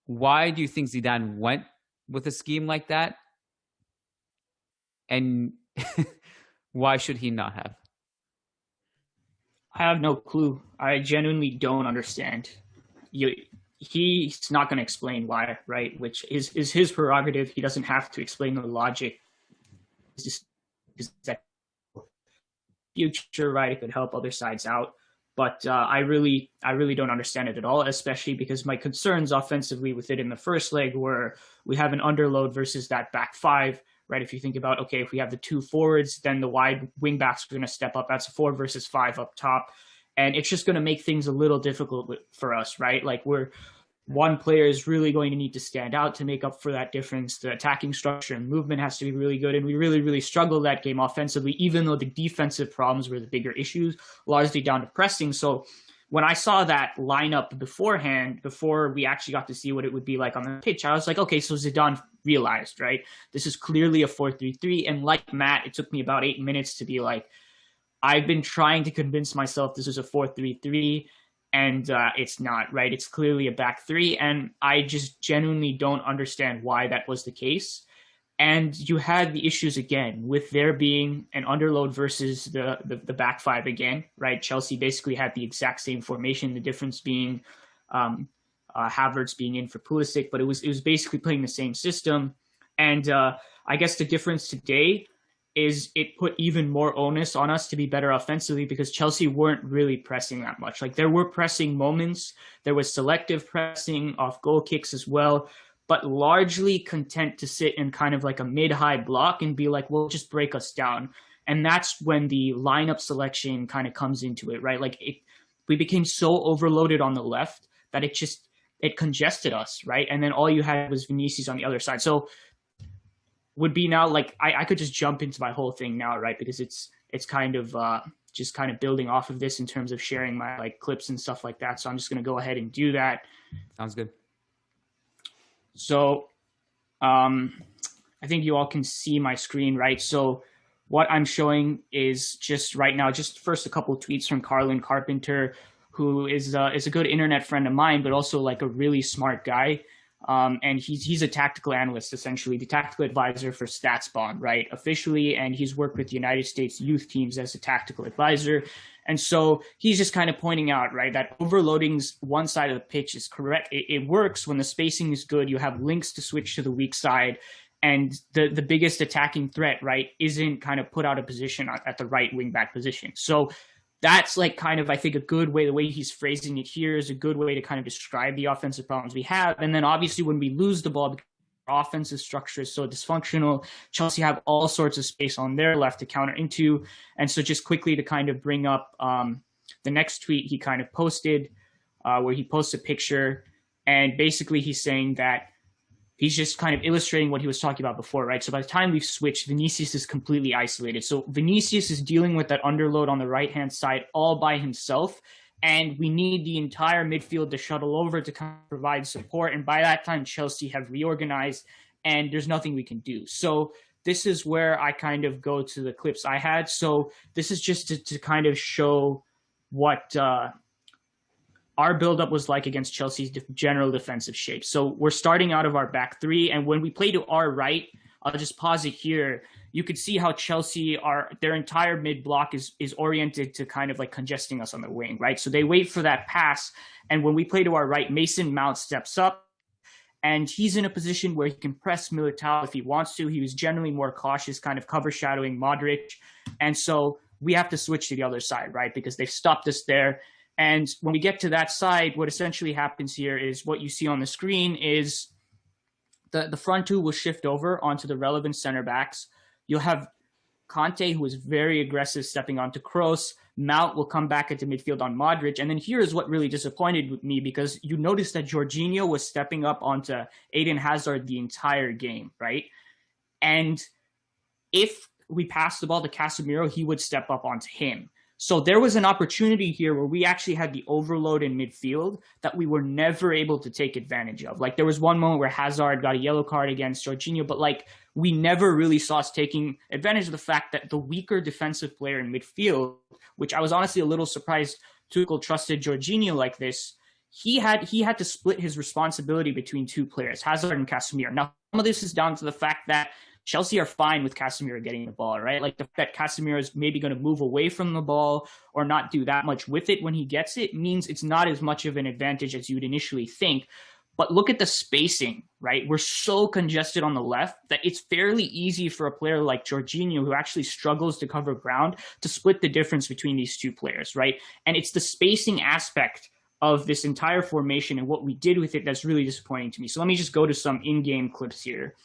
why do you think Zidane went with a scheme like that? And why should he not have? I have no clue. I genuinely don't understand. He's not going to explain why, right? Which is his prerogative. He doesn't have to explain the logic. It's just that future, right? It could help other sides out. But I really don't understand it at all, especially because my concerns offensively with it in the first leg were we have an underload versus that back five, right? If you think about, okay, if we have the two forwards, then the wide wing backs are going to step up. That's a 4 versus 5 up top. And it's just going to make things a little difficult for us, right? Like one player is really going to need to stand out to make up for that difference. The attacking structure and movement has to be really good. And we really struggled that game offensively, even though the defensive problems were the bigger issues, largely down to pressing. So when I saw that lineup beforehand, before we actually got to see what it would be like on the pitch, I was like, okay, so Zidane realized, right? This is clearly a 4-3-3. And like Matt, it took me about 8 minutes to be like, I've been trying to convince myself this is a 4-3-3. And it's not, right? It's clearly a back three. And I just genuinely don't understand why that was the case. And you had the issues again with there being an underload versus the back five again, right? Chelsea basically had the exact same formation. The difference being Havertz being in for Pulisic, but it was basically playing the same system. And I guess the difference today is it put even more onus on us to be better offensively because Chelsea weren't really pressing that much. Like there were pressing moments, there was selective pressing off goal kicks as well, but largely content to sit in kind of like a mid-high block and be like, well, just break us down. And that's when the lineup selection kind of comes into it, right? Like we became so overloaded on the left that it congested us, right? And then all you had was Vinicius on the other side. So would be now like I could just jump into my whole thing now, right? Because it's kind of just kind of building off of this in terms of sharing my like clips and stuff like that. So I'm just going to go ahead and do that. Sounds good. So I think you all can see my screen, right? So what I'm showing is just right now, just first a couple of tweets from Carlin Carpenter, who is a good internet friend of mine, but also like a really smart guy. And he's a tactical analyst, essentially, the tactical advisor for StatsBomb, right, officially, and he's worked with the United States youth teams as a tactical advisor. And so he's just kind of pointing out, right, that overloading's one side of the pitch is correct. It works when the spacing is good. You have links to switch to the weak side, and the biggest attacking threat, right, isn't kind of put out of position at the right wing back position. So that's like kind of, I think, a good way, the way he's phrasing it here is a good way to kind of describe the offensive problems we have. And then obviously when we lose the ball, because our offensive structure is so dysfunctional, Chelsea have all sorts of space on their left to counter into. And so just quickly to kind of bring up the next tweet he kind of posted, where he posts a picture, and basically he's saying that he's just kind of illustrating what he was talking about before, right? So by the time we've switched, Vinicius is completely isolated. So Vinicius is dealing with that underload on the right-hand side all by himself, and we need the entire midfield to shuttle over to kind of provide support. And by that time, Chelsea have reorganized, and there's nothing we can do. So this is where I kind of go to the clips I had. So this is just to kind of show what our buildup was like against Chelsea's general defensive shape. So we're starting out of our back three, and when we play to our right, I'll just pause it here. You could see how Chelsea their entire mid block is oriented to kind of like congesting us on the wing, right? So they wait for that pass, and when we play to our right, Mason Mount steps up, and he's in a position where he can press Militao if he wants to. He was generally more cautious, kind of cover shadowing Modric, and so we have to switch to the other side, right? Because they've stopped us there. And when we get to that side, what essentially happens here is what you see on the screen is the front two will shift over onto the relevant center backs. You'll have Conte, who is very aggressive, stepping onto Kroos. Mount will come back into midfield on Modric. And then here is what really disappointed me, because you notice that Jorginho was stepping up onto Eden Hazard the entire game, right? And if we pass the ball to Casemiro, he would step up onto him. So there was an opportunity here where we actually had the overload in midfield that we were never able to take advantage of. Like there was one moment where Hazard got a yellow card against Jorginho, but like we never really saw us taking advantage of the fact that the weaker defensive player in midfield, which I was honestly a little surprised Tuchel trusted Jorginho like this, he had to split his responsibility between two players, Hazard and Casemiro. Now, some of this is down to the fact that Chelsea are fine with Casemiro getting the ball, right? Like the fact that Casemiro is maybe going to move away from the ball or not do that much with it when he gets it means it's not as much of an advantage as you would initially think. But look at the spacing, right? We're so congested on the left that it's fairly easy for a player like Jorginho, who actually struggles to cover ground, to split the difference between these two players, right? And it's the spacing aspect of this entire formation and what we did with it that's really disappointing to me. So let me just go to some in-game clips here.